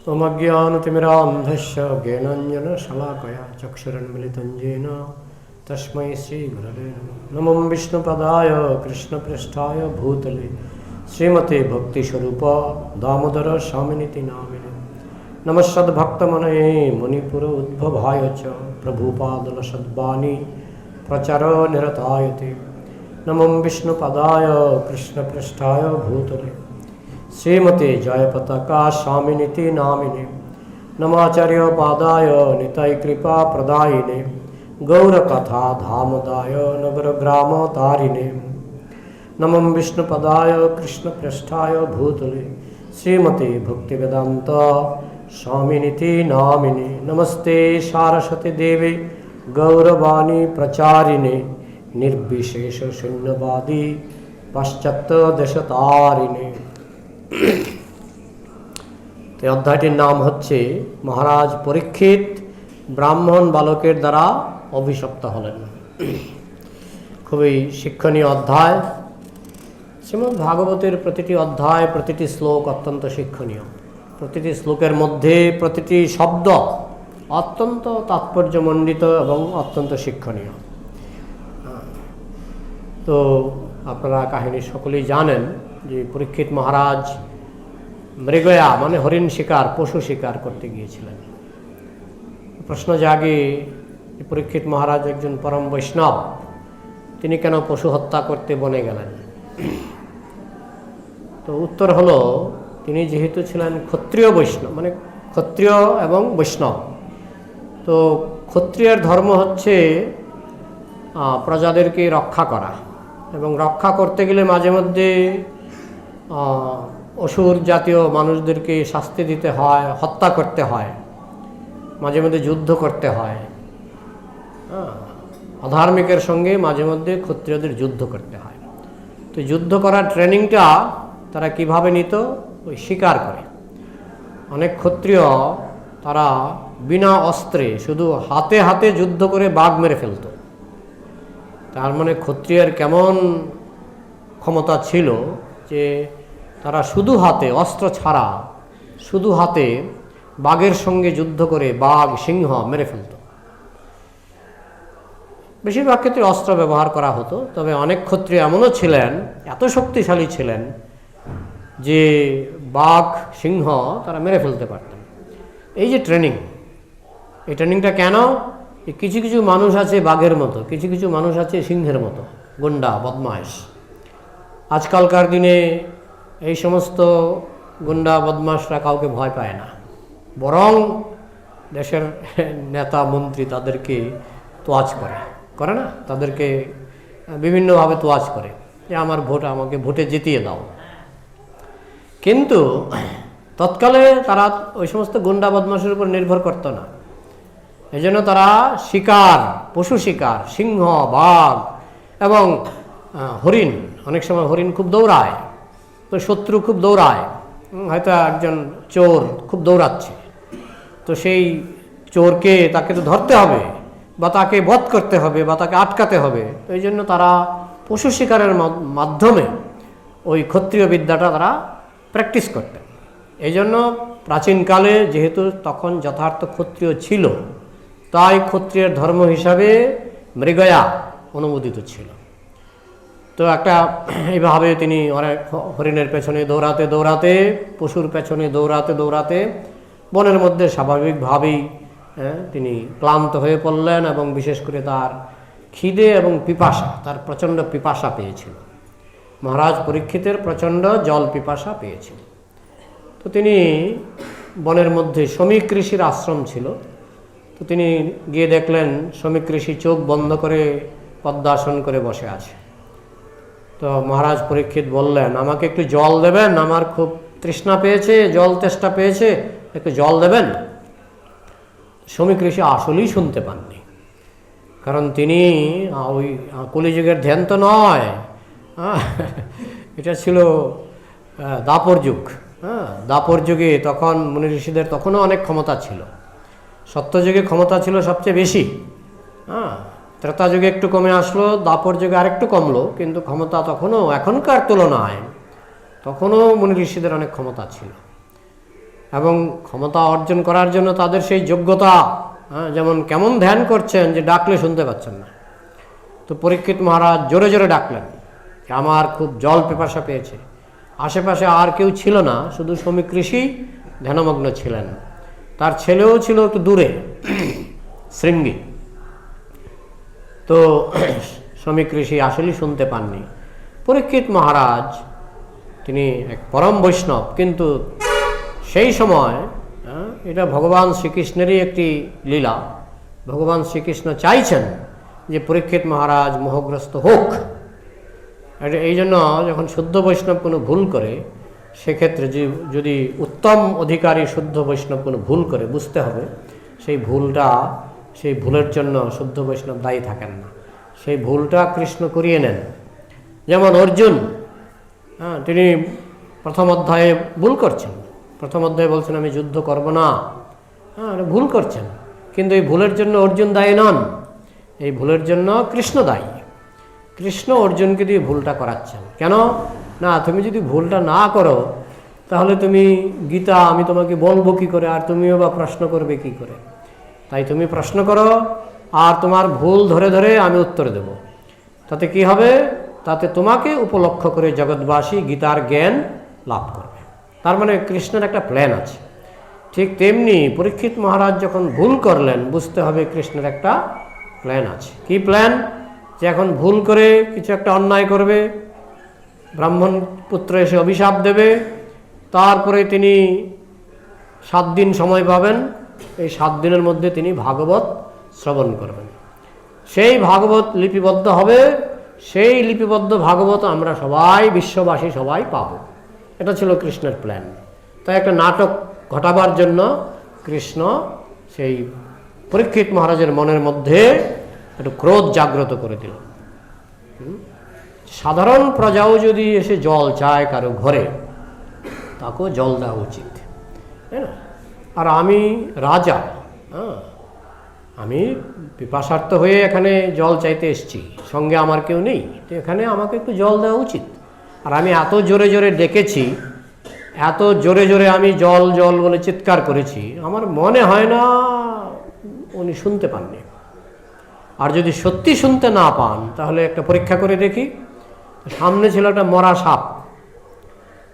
ममज्ञानतिमिरान्धस्य ज्ञानाञ्जनशलाकया चक्षुरुन्मिलितं येन तस्मै श्रीगुरवे नमः। नमो विष्णुपदाय कृष्णपृष्ठाय भूतले श्रीमते भक्तिस्वरूप दामोदर स्वामिनिति नामिने। नमः सद्भक्तमनये मुनिपुर उद्भवाय च प्रभुपादलसद्वाणी प्रचार निरतायते। नमो विष्णुपदाय कृष्णपृष्ठाय भूतले श्रीमते जयपताका स्वामिनिति नामिने। नमाचार्य पादाय निताय कृपा प्रदायिने गौरकथा धामदाय नगरग्राम तारिणे। नमो विष्णुपदाय कृष्णपृष्ठाय भूतले श्रीमते भक्तिवेदांत स्वामिनिति नामिने। नमस्ते सारस्वती देवे गौरवाणी प्रचारिणे निर्विशेष शून्यवादी पाश्चात्य देशतारिणे। তো অধ্যায়টির নাম হচ্ছে মহারাজ পরীক্ষিত ব্রাহ্মণ বালকের দ্বারা অভিশপ্ত হলেন। খুবই শিক্ষণীয় অধ্যায়। শ্রীমদ্ ভাগবতের প্রতিটি অধ্যায়, প্রতিটি শ্লোক অত্যন্ত শিক্ষণীয়। প্রতিটি শ্লোকের মধ্যে প্রতিটি শব্দ অত্যন্ত তাৎপর্যমণ্ডিত এবং অত্যন্ত শিক্ষণীয়। তো আপনারা কাহিনী সকলেই জানেন যে পরীক্ষিত মহারাজ মৃগয়া মানে হরিণ শিকার, পশু শিকার করতে গিয়েছিলেন। প্রশ্ন জাগে পরীক্ষিত মহারাজ একজন পরম বৈষ্ণব, তিনি কেন পশু হত্যা করতে বনে গেলেন? তো উত্তর হলো, তিনি যেহেতু ছিলেন ক্ষত্রিয় বৈষ্ণব, মানে ক্ষত্রিয় এবং বৈষ্ণব। তো ক্ষত্রিয়ের ধর্ম হচ্ছে প্রজাদেরকে রক্ষা করা, এবং রক্ষা করতে গেলে মাঝে মধ্যে অসুর জাতীয় মানুষদেরকে শাস্তি দিতে হয়, হত্যা করতে হয়, মাঝে মধ্যে যুদ্ধ করতে হয়। অধার্মিকের সঙ্গে মাঝে মধ্যে ক্ষত্রিয়দের যুদ্ধ করতে হয়। তো যুদ্ধ করার ট্রেনিংটা তারা কিভাবে নিত? ওই শিকার করে। অনেক ক্ষত্রিয় তারা বিনা অস্ত্রে শুধু হাতে হাতে যুদ্ধ করে বাঘ মেরে ফেলত। তার মানে ক্ষত্রিয়ের কেমন ক্ষমতা ছিল যে তারা শুধু হাতে, অস্ত্র ছাড়া শুধু হাতে বাঘের সঙ্গে যুদ্ধ করে বাঘ, সিংহ মেরে ফেলত। বেশিরভাগ ক্ষেত্রে অস্ত্র ব্যবহার করা হতো, তবে অনেক ক্ষত্রিয় এমনও ছিলেন, এত শক্তিশালী ছিলেন যে বাঘ, সিংহ তারা মেরে ফেলতে পারতেন। এই যে ট্রেনিং, এই ট্রেনিংটা কেন? কিছু কিছু মানুষ আছে বাঘের মতো, কিছু কিছু মানুষ আছে সিংহের মতো, গুন্ডা বদমাইশ। আজকালকার দিনে এই সমস্ত গুন্ডা বদমাশরা কাউকে ভয় পায় না, বরং দেশের নেতা মন্ত্রী তাদেরকে তোয়াজ করে না, তাদেরকে বিভিন্নভাবে তোয়াজ করে যে আমার ভোট, আমাকে ভোটে জিতিয়ে দাও। কিন্তু তৎকালে তারা ওই সমস্ত গুন্ডা বদমাশের উপর নির্ভর করতো না। এই জন্য তারা শিকার, পশু শিকার, সিংহ, বাঘ এবং হরিণ, অনেক সময় হরিণ খুব দৌড়ায়, তো শত্রু খুব দৌড়ায়, হয়তো একজন চোর খুব দৌড়াচ্ছে, তো সেই চোরকে তাকে তো ধরতে হবে বা তাকে বধ করতে হবে বা তাকে আটকাতে হবে। তো এই জন্য তারা পশু শিকারের মাধ্যমে ওই ক্ষত্রিয় বিদ্যাটা তারা প্র্যাকটিস করতেন। এই জন্য প্রাচীনকালে যেহেতু তখন যথার্থ ক্ষত্রিয় ছিল, তাই ক্ষত্রিয়ের ধর্ম হিসাবে মৃগয়া অনুমোদিত ছিল। তো একটা এইভাবে তিনি অনেক হরিণের পেছনে দৌড়াতে দৌড়াতে, পশুর পেছনে দৌড়াতে দৌড়াতে বনের মধ্যে স্বাভাবিকভাবেই তিনি ক্লান্ত হয়ে পড়লেন, এবং বিশেষ করে তার খিদে এবং পিপাসা, তার প্রচণ্ড পিপাসা পেয়েছিল। মহারাজ পরীক্ষিতের প্রচণ্ড জল পিপাসা পেয়েছিল। তো তিনি বনের মধ্যে শ্রমিক ঋষির আশ্রম ছিল, তো তিনি গিয়ে দেখলেন শ্রমিক ঋষি চোখ বন্ধ করে পদ্মাসন করে বসে আছে। তো মহারাজ পরীক্ষিত বললেন, আমাকে একটু জল দেবেন, আমার খুব তৃষ্ণা পেয়েছে, জল তেষ্টা পেয়েছে, একটু জল দেবেন। শ্রমিক ঋষি আসলেই শুনতে পাননি, কারণ তিনি ওই কলিযুগের ধ্যান তো নয়, এটা ছিল দাপর যুগ। দাপর যুগে তখন মুনি ঋষিদের তখনও অনেক ক্ষমতা ছিল। সত্যযুগে ক্ষমতা ছিল সবচেয়ে বেশি, ত্রেতা যুগে একটু কমে আসলো, দাপর যুগে আরেকটু কমলো, কিন্তু ক্ষমতা তখনও এখনকার তুলনায় তখনও মুনি ঋষিদের অনেক ক্ষমতা ছিল। এবং ক্ষমতা অর্জন করার জন্য তাদের সেই যোগ্যতা, যেমন কেমন ধ্যান করছেন যে ডাকলে শুনতে পাচ্ছেন না। তো পরীক্ষিত মহারাজ জোরে জোরে ডাকলেন, আমার খুব জল পিপাসা পেয়েছে। আশেপাশে আর কেউ ছিল না, শুধু শ্রমিক ঋষি ধ্যানমগ্ন ছিলেন। তার ছেলেও ছিল একটু দূরে, শৃঙ্গী। তো শ্রমিক ঋষি আসলেই শুনতে পাননি। পরীক্ষিত মহারাজ তিনি এক পরম বৈষ্ণব, কিন্তু সেই সময় এটা ভগবান শ্রীকৃষ্ণেরই একটি লীলা। ভগবান শ্রীকৃষ্ণ চাইছেন যে পরীক্ষিত মহারাজ মোহগ্রস্ত হোক। এই জন্য যখন শুদ্ধ বৈষ্ণব কোনো ভুল করে, সেক্ষেত্রে যদি উত্তম অধিকারী শুদ্ধ বৈষ্ণব কোনো ভুল করে, বুঝতে হবে সেই ভুলের জন্য শুদ্ধ বৈষ্ণব দায়ী থাকেন না, সেই ভুলটা কৃষ্ণ করিয়ে নেন। যেমন অর্জুন, তিনি প্রথম অধ্যায়ে ভুল করছেন, প্রথম অধ্যায়ে বলছেন আমি যুদ্ধ করব না, ভুল করছেন, কিন্তু এই ভুলের জন্য অর্জুন দায়ী নন, এই ভুলের জন্য কৃষ্ণ দায়ী। কৃষ্ণ অর্জুনকে দিয়ে ভুলটা করাচ্ছেন। কেন না, তুমি যদি ভুলটা না করো তাহলে তুমি গীতা আমি তোমাকে বলবো কি করে, আর তুমিও বা প্রশ্ন করবে কি করে? তাই তুমি প্রশ্ন করো, আর তোমার ভুল ধরে ধরে আমি উত্তর দেব। তাতে কি হবে? তাতে তোমাকে উপলক্ষ করে জগৎবাসী গীতার জ্ঞান লাভ করবে। তার মানে কৃষ্ণের একটা প্ল্যান আছে। ঠিক তেমনি পরীক্ষিত মহারাজ যখন ভুল করলেন, বুঝতে হবে কৃষ্ণের একটা প্ল্যান আছে। কি প্ল্যান? যে এখন ভুল করে কিছু একটা অন্যায় করবে, ব্রাহ্মণ পুত্র এসে অভিশাপ দেবে, তারপরে তিনি 7 দিন সময় পাবেন। এই 7 দিনের মধ্যে তিনি ভাগবত শ্রবণ করবেন, সেই ভাগবত লিপিবদ্ধ হবে, সেই লিপিবদ্ধ ভাগবত আমরা সবাই বিশ্ববাসী সবাই পাব। এটা ছিল কৃষ্ণের প্ল্যান। তাই একটা নাটক ঘটাবার জন্য কৃষ্ণ সেই পরীক্ষিত মহারাজের মনের মধ্যে একটু ক্রোধ জাগ্রত করে দিল। সাধারণ প্রজাও যদি এসে জল চায় কারো ঘরে, তাকেও জল দেওয়া উচিত, তাই না? আর আমি রাজা, আমি পিপাসার্থ হয়ে এখানে জল চাইতে এসেছি, সঙ্গে আমার কেউ নেই, তো এখানে আমাকে একটু জল দেওয়া উচিত। আর আমি এত জোরে জোরে ডেকেছি, এত জোরে জোরে আমি জল জল বলে চিৎকার করেছি, আমার মনে হয় না উনি শুনতে পাননি। আর যদি সত্যি শুনতে না পান, তাহলে একটা পরীক্ষা করে দেখি। সামনে ছিল একটা মরা সাপ,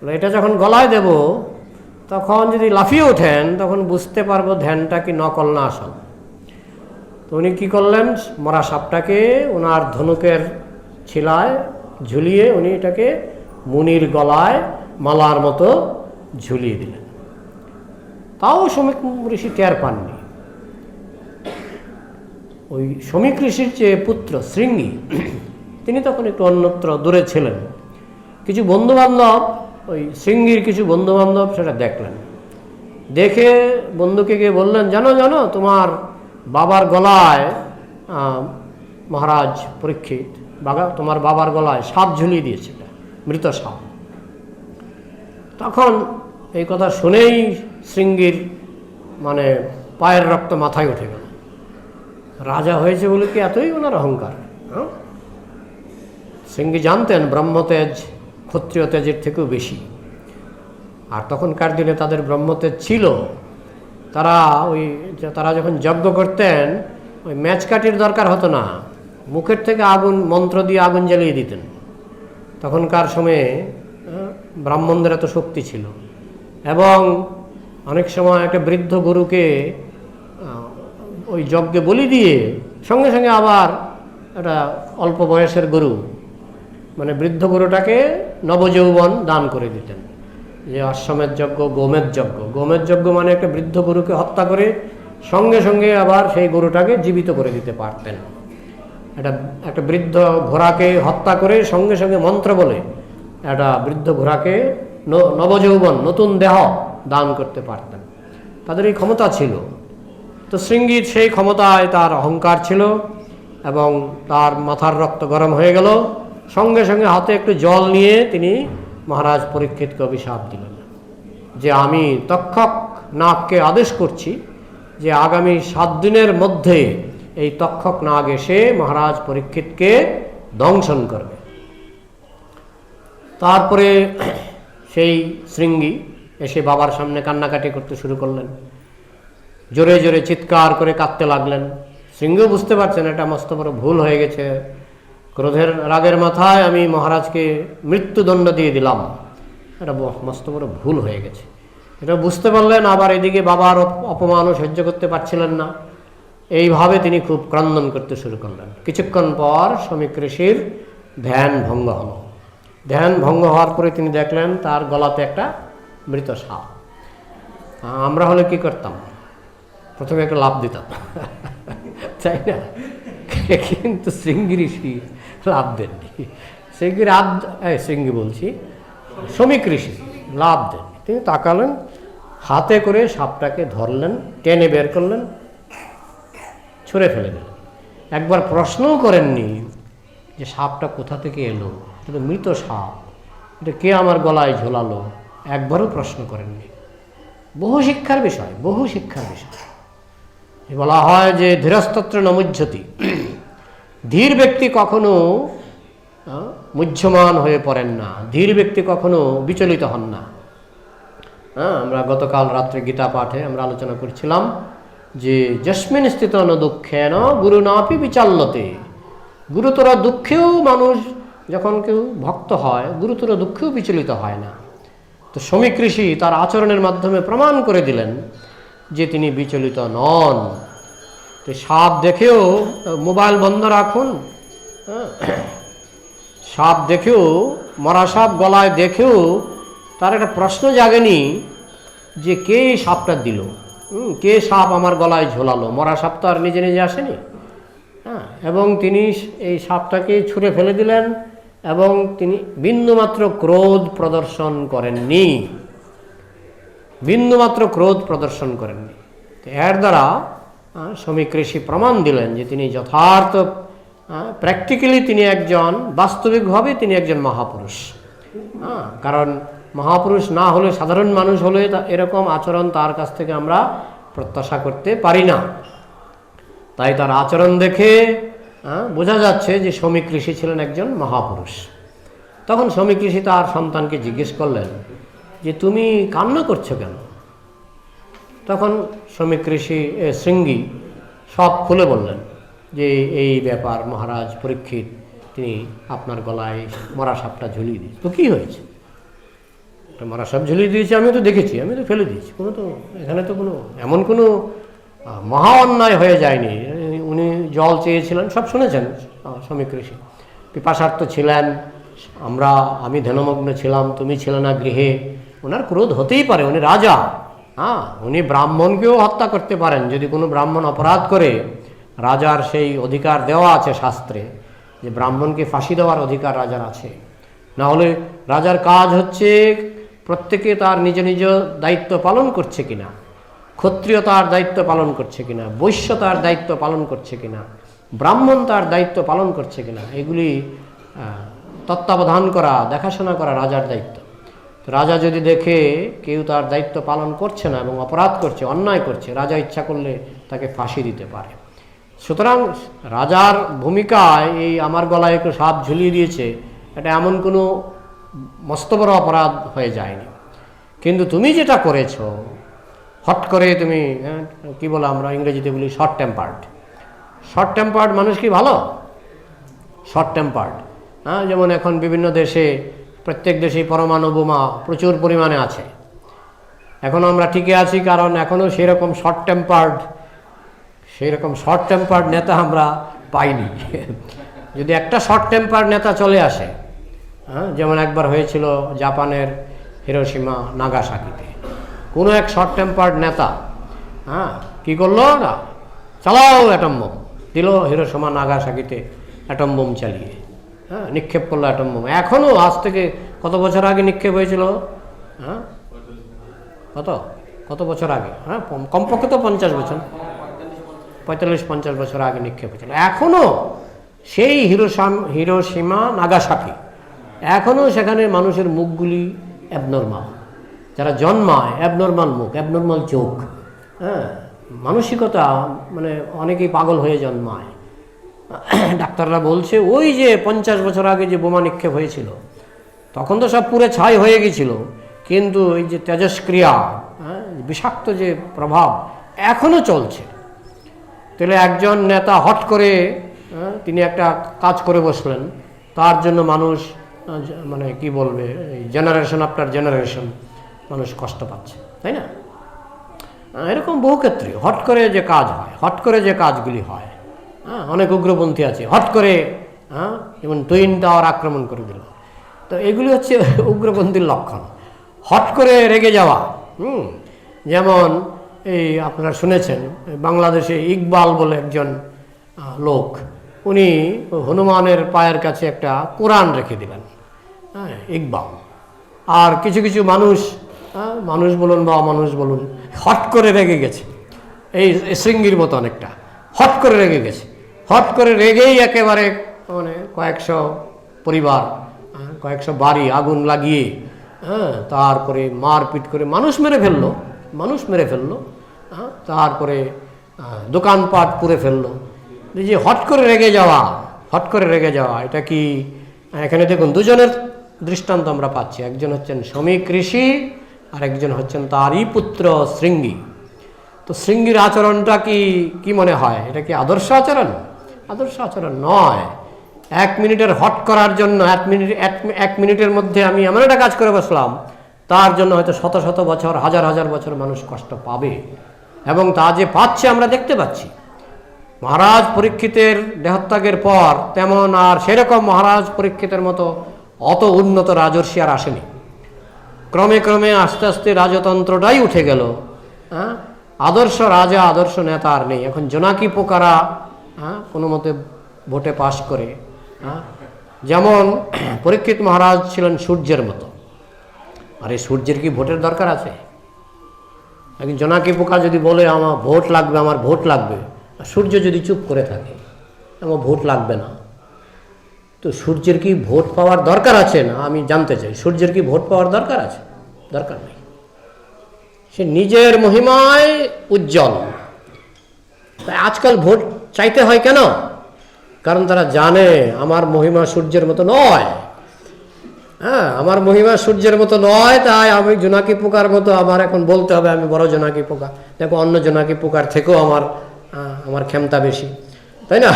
এটা যখন গলায় দেব, তখন যদি লাফিয়ে ওঠেন, তখন বুঝতে পারবো ধ্যানটা কি নকল না আসল। তো উনি কী করলেন? মরা সাপটাকে ওনার ধনুকের ছিলায় ঝুলিয়ে উনি এটাকে মুনির গলায় মালার মতো ঝুলিয়ে দিলেন। তাও শ্রমিক ঋষি টের পাননি। ওই শ্রমিক ঋষির যে পুত্র শৃঙ্গী, তিনি তখন একটু অন্যত্র দূরে ছিলেন। কিছু বন্ধুবান্ধব, ওই শৃঙ্গীর কিছু বন্ধুবান্ধব সেটা দেখলেন। দেখে বন্ধুকে গিয়ে বললেন, জানো জানো তোমার বাবার গলায়, মহারাজ পরীক্ষিত, তোমার বাবার গলায় সাপ ঝুলিয়ে দিয়েছে, মৃত সাপ। তখন এই কথা শুনেই শৃঙ্গীর মানে পায়ের রক্ত মাথায় উঠে গেল। রাজা হয়েছে বলে কি এতই ওনার অহংকার? শৃঙ্গী জানতেন ব্রহ্মতেজ ক্ষত্রিয় তেজের থেকেও বেশি। আর তখনকার দিনে তাদের ব্রহ্মতেজ ছিল। তারা যখন যজ্ঞ করতেন, ওই ম্যাচকাঠির দরকার হতো না, মুখের থেকে আগুন, মন্ত্র দিয়ে আগুন জ্বালিয়ে দিতেন। তখনকার সময়ে ব্রাহ্মণদের এত শক্তি ছিল। এবং অনেক সময় একটা বৃদ্ধ গুরুকে ওই যজ্ঞে বলি দিয়ে সঙ্গে সঙ্গে আবার একটা অল্প বয়সের গরু, মানে বৃদ্ধ গরুটাকে নবযৌবন দান করে দিতেন। যে অশ্বমেধ যজ্ঞ, গোমেধ যজ্ঞ। গোমেধ যজ্ঞ মানে একটা বৃদ্ধ গরুকে হত্যা করে সঙ্গে সঙ্গে আবার সেই গরুটাকে জীবিত করে দিতে পারতেন। একটা বৃদ্ধ ঘোড়াকে হত্যা করে সঙ্গে সঙ্গে মন্ত্র বলে একটা বৃদ্ধ ঘোড়াকে নবযৌবন, নতুন দেহ দান করতে পারতেন। তাদের এই ক্ষমতা ছিল। তো শৃঙ্গীর সেই ক্ষমতায় তার অহংকার ছিল এবং তার মাথার রক্ত গরম হয়ে গেল। সঙ্গে সঙ্গে হাতে একটু জল নিয়ে তিনি মহারাজ পরীক্ষিতকে অভিশাপ দিলেন যে আমি তক্ষক নাগকে আদেশ করছি যে আগামী 7 দিনের মধ্যে এই তক্ষক নাগ এসে মহারাজ পরীক্ষিতকে দংশন করবে। তারপরে সেই শৃঙ্গী এসে বাবার সামনে কান্নাকাটি করতে শুরু করলেন, জোরে জোরে চিৎকার করে কাঁদতে লাগলেন। সিংহ বুঝতে পারছেন এটা মস্ত বড় ভুল হয়ে গেছে, ক্রোধের রাগের মাথায় আমি মহারাজকে মৃত্যুদণ্ড দিয়ে দিলাম, এটা মস্ত বড় ভুল হয়ে গেছে, এটা বুঝতে পারলেন। আবার এদিকে বাবার অপমানও সহ্য করতে পারছিলেন না, এইভাবে তিনি খুব ক্রন্দন করতে শুরু করলেন। কিছুক্ষণ পর শমিক ঋষির ধ্যান ভঙ্গ হল। ধ্যান ভঙ্গ হওয়ার পরে তিনি দেখলেন তার গলাতে একটা মৃত সাপ। আমরা হলে কি করতাম? প্রথমে একটা লাফ দিতাম, তাই না? কিন্তু শৃঙ্গি ঋষি লাভ দেননি। শৃঙ্গি বলছি, শমিক ঋষি লাভ দেননি। তিনি তাকালেন, হাতে করে সাপটাকে ধরলেন, টেনে বের করলেন, ছুঁড়ে ফেলে দিলেন। একবার প্রশ্নও করেননি যে সাপটা কোথা থেকে এলো, এটা মৃত সাপ, এটা কে আমার গলায় ঝোলালো, একবারও প্রশ্ন করেননি। বহু শিক্ষার বিষয়, বহু শিক্ষার বিষয়। বলা হয় যে ধীরস্তত্র নমুজ্জতি, ধীর ব্যক্তি কখনো মুহ্যমান হয়ে পড়েন না, ধীর ব্যক্তি কখনো বিচলিত হন না। আমরা গতকাল রাত্রে গীতা পাঠে আমরা আলোচনা করছিলাম যে যস্মিন স্থিত ন দুঃখেন গুরুনাপি বিচাল্যতে, গুরুতর দুঃখেও মানুষ যখন কেউ ভক্ত হয়, গুরুতর দুঃখেও বিচলিত হয় না। তো শমিক ঋষি তার আচরণের মাধ্যমে প্রমাণ করে দিলেন যে তিনি বিচলিত নন। তো সাপ দেখেও, মোবাইল বন্ধ রাখুন, সাপ দেখেও, মরা সাপ গলায় দেখেও তার একটা প্রশ্ন জাগেনি যে কে সাপটা দিল, কে সাপ আমার গলায় ঝোলালো। মরা সাপ তো আর নিজে নিজে আসেনি। এবং তিনি এই সাপটাকে ছুঁড়ে ফেলে দিলেন এবং তিনি বিন্দুমাত্র ক্রোধ প্রদর্শন করেননি, বিন্দুমাত্র ক্রোধ প্রদর্শন করেননি। এর দ্বারা শমিক ঋষি প্রমাণ দিলেন যে তিনি যথার্থ, প্র্যাকটিক্যালি তিনি একজন, বাস্তবিকভাবে তিনি একজন মহাপুরুষ। কারণ মহাপুরুষ না হলে, সাধারণ মানুষ হলে এরকম আচরণ তার কাছ থেকে আমরা প্রত্যাশা করতে পারি না। তাই তার আচরণ দেখে বোঝা যাচ্ছে যে শমিক ঋষি ছিলেন একজন মহাপুরুষ। তখন শমিক ঋষি তার সন্তানকে জিজ্ঞেস করলেন যে তুমি কান্না করছো কেন? তখন শমিক ঋষি, শৃঙ্গি সব খুলে বললেন যে এই ব্যাপার মহারাজ পরীক্ষিত, তিনি আপনার গলায় মরা সাপটা ঝুলিয়ে দিয়েছে। তো কী হয়েছে? মরা সাপ ঝুলিয়ে দিয়েছে, আমি তো দেখেছি, আমি তো ফেলে দিয়েছি, কোনো তো এখানে তো কোনো এমন কোনো মহা অন্যায় হয়ে যায়নি। উনি জল চেয়েছিলেন, সব শুনেছেন শমিক ঋষি, পিপাসার্থ ছিলেন, আমি ধ্যানমগ্ন ছিলাম, তুমি ছিলে না গৃহে। ওনার ক্রোধ হতেই পারে, উনি রাজা। উনি ব্রাহ্মণকেও হত্যা করতে পারেন, যদি কোনো ব্রাহ্মণ অপরাধ করে। রাজার সেই অধিকার দেওয়া আছে শাস্ত্রে যে ব্রাহ্মণকে ফাঁসি দেওয়ার অধিকার রাজার আছে। না হলে রাজার কাজ হচ্ছে প্রত্যেকে তার নিজ নিজ দায়িত্ব পালন করছে কিনা, ক্ষত্রিয় তার দায়িত্ব পালন করছে কিনা, বৈশ্য তার দায়িত্ব পালন করছে কিনা, ব্রাহ্মণ তার দায়িত্ব পালন করছে কিনা, এগুলি তত্ত্বাবধান করা, দেখাশোনা করা রাজার দায়িত্ব। তো রাজা যদি দেখে কেউ তার দায়িত্ব পালন করছে না এবং অপরাধ করছে, অন্যায় করছে, রাজা ইচ্ছা করলে তাকে ফাঁসি দিতে পারে। সুতরাং রাজার ভূমিকায় এই আমার গলায় একটু সাপ ঝুলিয়ে দিয়েছে, এটা এমন কোনো মস্ত বড় অপরাধ হয়ে যায়নি। কিন্তু তুমি যেটা করেছো, হট করে তুমি, কি বলে আমরা ইংরেজিতে বলি শর্ট টেম্পার্ড। শর্ট টেম্পার্ড মানুষ কি ভালো? শর্ট টেম্পার্ড, যেমন এখন বিভিন্ন দেশে, প্রত্যেক দেশেই পরমাণু বোমা প্রচুর পরিমাণে আছে। এখনও আমরা টিকে আছি কারণ এখনও সেরকম শর্ট টেম্পার্ড নেতা আমরা পাইনি। যদি একটা শর্ট টেম্পার্ড নেতা চলে আসে, যেমন একবার হয়েছিল জাপানের হিরোশিমা নাগাসাকিতে, কোনো এক শর্ট টেম্পার্ড নেতা কি করলো না, চালাও অ্যাটম বোম, দিল হিরোশিমা নাগাসাকিতে অ্যাটম বোম চালিয়ে, নিক্ষেপ করলো অ্যাটম বোম। এখনও আজ থেকে কত বছর আগে নিক্ষেপ হয়েছিল? কত বছর আগে? কমপক্ষে তো 45-50 বছর আগে নিক্ষেপ হয়েছিল। এখনও সেই হিরোশিমা নাগাসাকি, এখনও সেখানে মানুষের মুখগুলি অ্যাবনর্মাল, যারা জন্মায় অ্যাবনর্মাল মুখ, অ্যাবনর্মাল চোখ, মানসিকতা, মানে অনেকেই পাগল হয়ে জন্মায়। ডাক্তাররা বলছে ওই যে 50 বছর আগে যে বোমা নিক্ষেপ হয়েছিল, তখন তো সব পুরো ছাই হয়ে গেছিল, কিন্তু এই যে তেজস্ক্রিয়া, বিষাক্ত যে প্রভাব এখনও চলছে। তাহলে একজন নেতা হট করে তিনি একটা কাজ করে বসলেন, তার জন্য মানুষ মানে কি বলবে, জেনারেশন আফটার জেনারেশন মানুষ কষ্ট পাচ্ছে, তাই না? এরকম বহু ক্ষেত্রে হট করে যে কাজ হয়, হট করে যে কাজগুলি হয়, অনেক উগ্রপন্থী আছে হট করে, যেমন টুইন টাওয়ার আক্রমণ করে দিল। তো এগুলি হচ্ছে উগ্রপন্থীর লক্ষণ, হট করে রেগে যাওয়া। যেমন এই আপনারা শুনেছেন বাংলাদেশে ইকবাল বলে একজন লোক, উনি হনুমানের পায়ের কাছে একটা কোরআন রেখে দিলেন, ইকবাল। আর কিছু কিছু মানুষ, মানুষ বলুন বা অমানুষ বলুন, হট করে রেগে গেছে, এই শৃঙ্গির মতো অনেকটা হট করে রেগে গেছে। হট করে রেগেই একেবারে মানে কয়েকশো পরিবার, কয়েকশো বাড়ি আগুন লাগিয়ে, তারপরে মারপিট করে মানুষ মেরে ফেললো, তারপরে দোকানপাট পুড়ে ফেললো। এই যে হট করে রেগে যাওয়া, এটা কি এখানে দেখুন দুজনের দৃষ্টান্ত আমরা পাচ্ছি। একজন হচ্ছেন শ্রমিক ঋষি আর একজন হচ্ছেন তারই পুত্র শৃঙ্গী। তো শৃঙ্গীর আচরণটা কি মনে হয়, এটা কি আদর্শ আচরণ? আদর্শ আচরণ নয়। 1 মিনিটের হট করার জন্য 1 মিনিটের মধ্যে আমি এমন একটা কাজ করে বসলাম, তার জন্য হয়তো শত শত বছর, হাজার হাজার বছর মানুষ কষ্ট পাবে, এবং তা যে পাচ্ছে আমরা দেখতে পাচ্ছি। মহারাজ পরীক্ষিতের দেহত্যাগের পর তেমন আর সেরকম মহারাজ পরীক্ষিতের মতো অত উন্নত রাজর্ষি আর আসেনি। ক্রমে ক্রমে আস্তে আস্তে রাজতন্ত্রটাই উঠে গেল। আদর্শ রাজা, আদর্শ নেতা আর নেই। এখন জোনাকি পোকারা কোনো মতে ভোটে পাশ করে। যেমন পরীক্ষিত মহারাজ ছিলেন সূর্যের মতো। আরে সূর্যের কি ভোটের দরকার আছে? একজন জোনাকি পোকা যদি বলে আমার ভোট লাগবে, সূর্য যদি চুপ করে থাকে আমার ভোট লাগবে না, তো সূর্যের কি ভোট পাওয়ার দরকার আছে? না, আমি জানতে চাই সূর্যের কি ভোট পাওয়ার দরকার আছে? দরকার নেই। সে নিজের মহিমায় উজ্জ্বল। তাই আজকাল ভোট চাইতে হয় কেন? কারণ তারা জানে আমার মহিমা সূর্যের মতো নয়। আমার মহিমা সূর্যের মতো নয়, তাই আমি জোনাকি পোকার মতো আমার এখন বলতে হবে আমি বড় জোনাকি পোকা। দেখো অন্য জোনাকি পোকার থেকেও আমার ক্ষমতা বেশি, তাই না?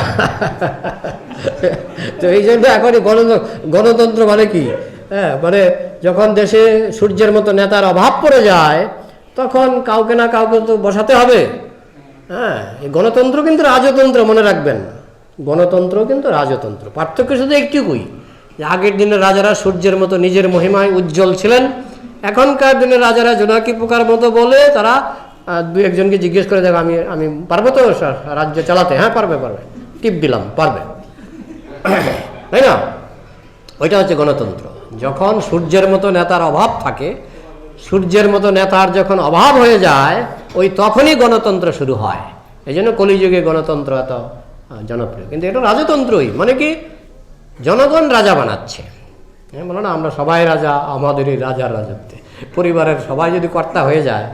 তো এই জন্য এখন গণতন্ত্র মানে কি? মানে যখন দেশে সূর্যের মতো নেতার অভাব পড়ে যায়, তখন কাউকে না কাউকে তো বসাতে হবে। এই গণতন্ত্র কিন্তু রাজতন্ত্র, মনে রাখবেন। গণতন্ত্র কিন্তু রাজতন্ত্র, পার্থক্য শুধু একটুকুই, যে আগের দিনের রাজারা সূর্যের মতো নিজের মহিমায় উজ্জ্বল ছিলেন, এখনকার দিনের রাজারা জোনাকি পোকার মতো বলে তারা দুই একজনকে জিজ্ঞেস করে দেখো আমি পারবো তো রাজ্য চালাতে? হ্যাঁ পারবে, টিপ দিলাম, পারবে, তাই না? ওইটা হচ্ছে গণতন্ত্র। যখন সূর্যের মতো নেতার অভাব থাকে, সূর্যের মতো নেতার যখন অভাব হয়ে যায়, ওই তখনই গণতন্ত্র শুরু হয়। এই জন্য কলিযুগে গণতন্ত্র এত জনপ্রিয়। কিন্তু এটা রাজতন্ত্রই, মানে কি জনগণ রাজা বানাচ্ছে। বলো না আমরা সবাই রাজা, আমাদেরই রাজার রাজত্বে। পরিবারের সবাই যদি কর্তা হয়ে যায়,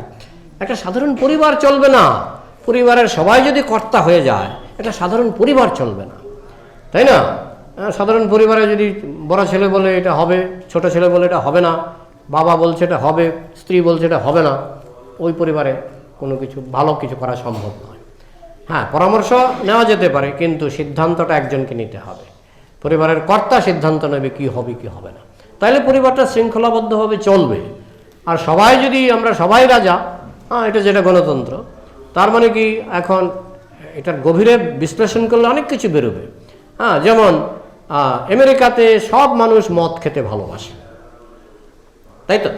একটা সাধারণ পরিবার চলবে না। পরিবারের সবাই যদি কর্তা হয়ে যায়, একটা সাধারণ পরিবার চলবে না, তাই না? সাধারণ পরিবারে যদি বড় ছেলে বলে এটা হবে, ছোট ছেলে বলে এটা হবে না, বাবা বলছে এটা হবে, স্ত্রী বলছে এটা হবে না, ওই পরিবারে কোনো কিছু ভালো কিছু করা সম্ভব নয়। হ্যাঁ, পরামর্শ নেওয়া যেতে পারে, কিন্তু সিদ্ধান্তটা একজনকে নিতে হবে। পরিবারের কর্তা সিদ্ধান্ত নেবে কি হবে কি হবে না, তাইলে পরিবারটা শৃঙ্খলাবদ্ধভাবে চলবে। আর সবাই যদি আমরা সবাই রাজা, এটা যেটা গণতন্ত্র, তার মানে কি এখন এটার গভীরে বিশ্লেষণ করলে অনেক কিছু বেরোবে। যেমন আমেরিকাতে সব মানুষ মদ খেতে ভালোবাসে, তাই তো?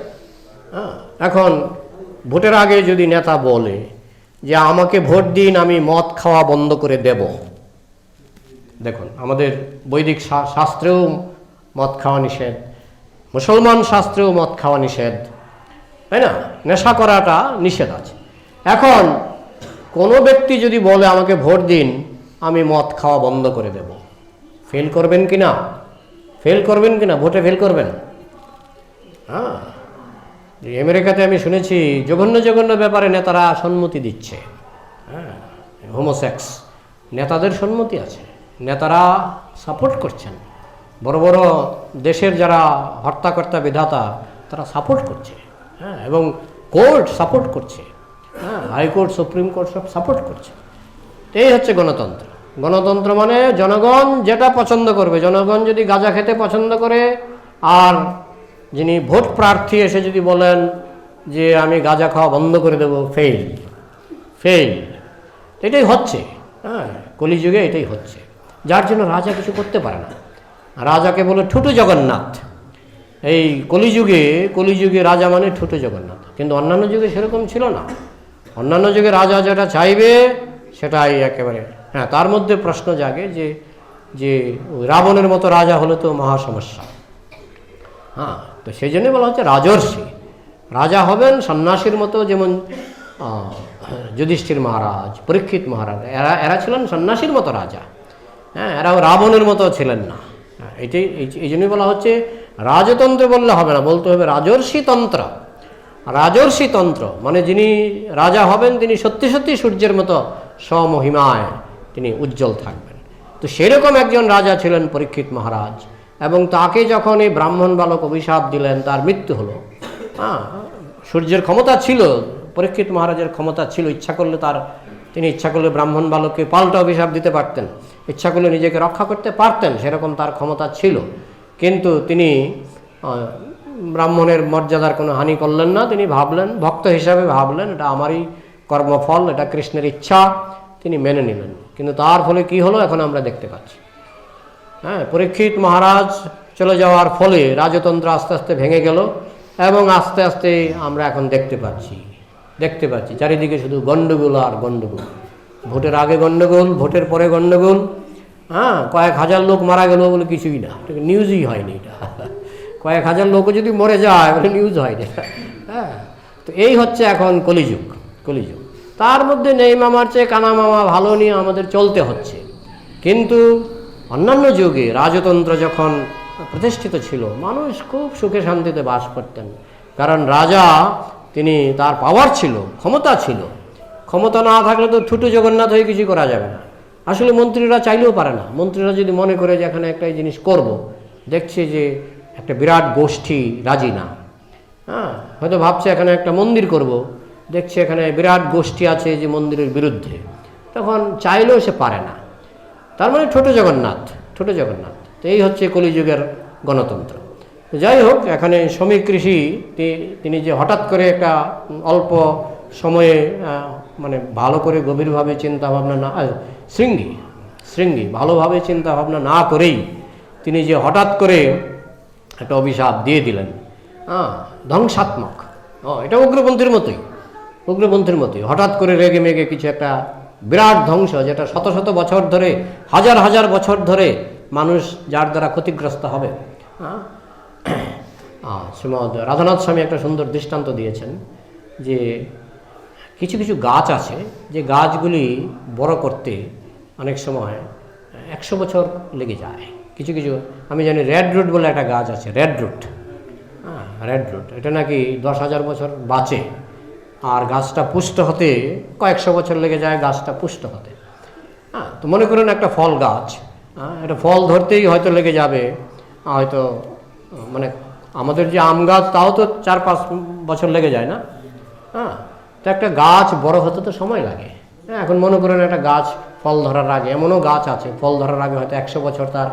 এখন ভোটের আগে যদি নেতা বলে যে আমাকে ভোট দিন, আমি মদ খাওয়া বন্ধ করে দেব। দেখুন আমাদের বৈদিক শাস্ত্রেও মদ খাওয়া নিষেধ, মুসলমান শাস্ত্রেও মদ খাওয়া নিষেধ, তাই না? নেশা করাটা নিষেধ আছে। এখন কোনো ব্যক্তি যদি বলে আমাকে ভোট দিন, আমি মদ খাওয়া বন্ধ করে দেব, ফেল করবেন কি না? ভোটে ফেল করবেন। আমেরিকাতে আমি শুনেছি জঘন্য জঘন্য ব্যাপারে নেতারা সম্মতি দিচ্ছে। হোমোসেক্স, নেতাদের সম্মতি আছে, নেতারা সাপোর্ট করছেন। বড় বড় দেশের যারা হর্তাকর্তা বিধাতা, তারা সাপোর্ট করছে। হ্যাঁ, এবং কোর্ট সাপোর্ট করছে, হ্যাঁ, হাইকোর্ট সুপ্রিম কোর্ট সব সাপোর্ট করছে। এই হচ্ছে গণতন্ত্র। গণতন্ত্র মানে জনগণ যেটা পছন্দ করবে, জনগণ যদি গাঁজা খেতে পছন্দ করে, আর যিনি ভোট প্রার্থী এসে যদি বলেন যে আমি গাঁজা খাওয়া বন্ধ করে দেবো, ফেল। এটাই হচ্ছে, হ্যাঁ, কলিযুগে এটাই হচ্ছে, যার জন্য রাজা কিছু করতে পারে না। রাজাকে বলে ঠুটু জগন্নাথ। এই কলিযুগে রাজা মানে ঠুটু জগন্নাথ, কিন্তু অন্যান্য যুগে সেরকম ছিল না। অন্যান্য যুগে রাজা যেটা চাইবে সেটাই একেবারে, হ্যাঁ, তার মধ্যে প্রশ্ন জাগে যে রাবণের মতো রাজা হলে তো মহা সমস্যা। হ্যাঁ, তো সেই জন্যই বলা হচ্ছে রাজর্ষি। রাজা হবেন সন্ন্যাসীর মতো, যেমন যুধিষ্ঠির মহারাজ, পরীক্ষিত মহারাজ, এরা ছিলেন সন্ন্যাসীর মতো রাজা। হ্যাঁ, এরাও রাবণের মতো ছিলেন না। এই জন্যই বলা হচ্ছে রাজতন্ত্র বললে হবে না, বলতে হবে রাজর্ষি তন্ত্র। রাজর্ষি তন্ত্র মানে যিনি রাজা হবেন তিনি সত্যি সত্যি সূর্যের মতো স্বমহিমায় তিনি উজ্জ্বল থাকবেন। তো সেরকম একজন রাজা ছিলেন পরীক্ষিত মহারাজ, এবং তাকে যখন এই ব্রাহ্মণ বালক অভিশাপ দিলেন, তার মৃত্যু হলো। হ্যাঁ, সূর্যের ক্ষমতা ছিল, পরীক্ষিত মহারাজের ক্ষমতা ছিল, তিনি ইচ্ছা করলে ব্রাহ্মণ বালককে পাল্টা অভিশাপ দিতে পারতেন, ইচ্ছা করলে নিজেকে রক্ষা করতে পারতেন, সেরকম তার ক্ষমতা ছিল। কিন্তু তিনি ব্রাহ্মণের মর্যাদার কোনো হানি করলেন না। তিনি ভাবলেন, ভক্ত হিসাবে ভাবলেন এটা আমারই কর্মফল, এটা কৃষ্ণের ইচ্ছা, তিনি মেনে নিলেন। কিন্তু তার ফলে কি হলো এখন আমরা দেখতে পাচ্ছি। হ্যাঁ, পরীক্ষিত মহারাজ চলে যাওয়ার ফলে রাজতন্ত্র আস্তে আস্তে ভেঙে গেল, এবং আস্তে আস্তে আমরা এখন দেখতে পাচ্ছি চারিদিকে শুধু গণ্ডগোল আর গণ্ডগোল। ভোটের আগে গণ্ডগোল, ভোটের পরে গণ্ডগোল। হ্যাঁ, কয়েক হাজার লোক মারা গেল বলে কিছুই না, নিউজই হয়নি। এটা কয়েক হাজার লোকও যদি মরে যায় বলে নিউজ হয়নি। হ্যাঁ, তো এই হচ্ছে এখন কলিযুগ। তার মধ্যে নেই মামার চেয়ে কানা মামা ভালো নিয়ে আমাদের চলতে হচ্ছে। কিন্তু অন্যান্য যুগে রাজতন্ত্র যখন প্রতিষ্ঠিত ছিল, মানুষ খুব সুখে শান্তিতে বাস করতেন। কারণ রাজা, তিনি তার পাওয়ার ছিল, ক্ষমতা ছিল। ক্ষমতা না থাকলে তো ঠুটু জগন্নাথ হয়ে কিছু করা যাবে না। আসলে মন্ত্রীরা চাইলেও পারে না। মন্ত্রীরা যদি মনে করে যে এখানে একটা জিনিস করব, দেখছে যে একটা বিরাট গোষ্ঠী রাজি না। হ্যাঁ, হয়তো ভাবছে এখানে একটা মন্দির করব, দেখছে এখানে বিরাট গোষ্ঠী আছে যে মন্দিরের বিরুদ্ধে, তখন চাইলেও সে পারে না। তার মানে ছোট জগন্নাথ। তো এই হচ্ছে কলিযুগের গণতন্ত্র। যাই হোক, এখানে শ্রমিক ঋষি তিনি যে হঠাৎ করে একটা অল্প সময়ে মানে ভালো করে গভীরভাবে চিন্তা ভাবনা না, শৃঙ্গী ভালোভাবে চিন্তা ভাবনা না করেই তিনি যে হঠাৎ করে একটা অভিশাপ দিয়ে দিলেন, ধ্বংসাত্মক। এটা উগ্রপন্থীর মতোই হঠাৎ করে রেগে মেগে কিছু একটা বিরাট ধ্বংস, যেটা শত শত বছর ধরে, হাজার হাজার বছর ধরে মানুষ যার দ্বারা ক্ষতিগ্রস্ত হবে। শ্রীমদ রাধানাথ স্বামী একটা সুন্দর দৃষ্টান্ত দিয়েছেন যে কিছু কিছু গাছ আছে যে গাছগুলি বড় করতে অনেক সময় 100 বছর লেগে যায়। কিছু আমি জানি রেডরুট বলে একটা গাছ আছে, রেডরুট। এটা নাকি 10,000 বছর বাঁচে, আর গাছটা পুষ্ট হতে কয়েকশো বছর লেগে যায় গাছটা পুষ্ট হতে। তো মনে করুন একটা ফল গাছ, এটা ফল ধরতেই হয়তো লেগে যাবে, হয়তো মানে আমাদের যে আম গাছ তাও তো 4-5 বছর লেগে যায় না। তো একটা গাছ বড় হতে তো সময় লাগে। এখন মনে করেন একটা গাছ ফল ধরার আগে, এমনও গাছ আছে ফল ধরার আগে হয়তো 100 বছর তার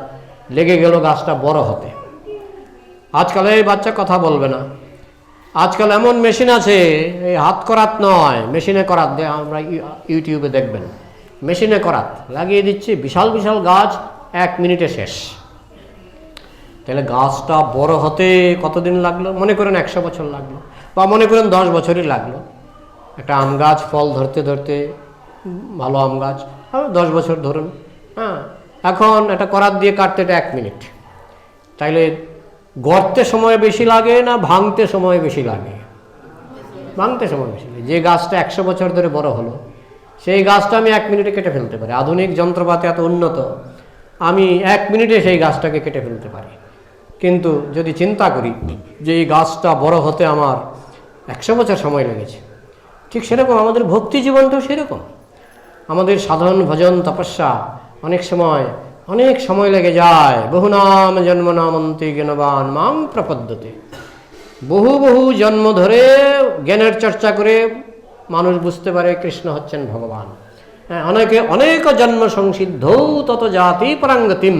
লেগে গেল গাছটা বড় হতে। আজকাল এই বাচ্চা কথা বলবে না, আজকাল এমন মেশিন আছে, এই হাত করাত নয়, মেশিনে করাত, আমরা ইউটিউবে দেখবেন, মেশিনে করাত লাগিয়ে দিচ্ছি, বিশাল বিশাল গাছ 1 মিনিটে শেষ। তাহলে গাছটা বড় হতে কতদিন লাগলো? মনে করেন 100 বছর লাগলো, বা মনে করেন 10 বছরই লাগলো। একটা আম গাছ ফল ধরতে ধরতে, ভালো আম গাছ 10 বছর ধরুন। এখন একটা করাত দিয়ে কাটতে এটা 1 মিনিট। তাইলে গড়তে সময় বেশি লাগে না ভাঙতে সময় বেশি লাগে? ভাঙতে সময় বেশি লাগে। যে গাছটা 100 বছর ধরে বড় হলো, সেই গাছটা আমি 1 মিনিটে কেটে ফেলতে পারি। আধুনিক যন্ত্রপাতি এত উন্নত, আমি 1 মিনিটে সেই গাছটাকে কেটে ফেলতে পারি। কিন্তু যদি চিন্তা করি যে এই গাছটা বড় হতে আমার 100 বছর সময় লেগেছে, ঠিক সেরকম আমাদের ভক্তি জীবনটাও সেরকম। আমাদের সাধন ভজন তপস্যা অনেক সময় লেগে যায়। বহুনাম জন্ম নামন্তি জ্ঞানবান মাং প্রপদ্যতে। বহু বহু জন্ম ধরে জ্ঞানের চর্চা করে মানুষ বুঝতে পারে কৃষ্ণ হচ্ছেন ভগবান। হ্যাঁ, অনেক জন্ম সংসিদ্ধ তত জাতি পরাঙ্গতিম।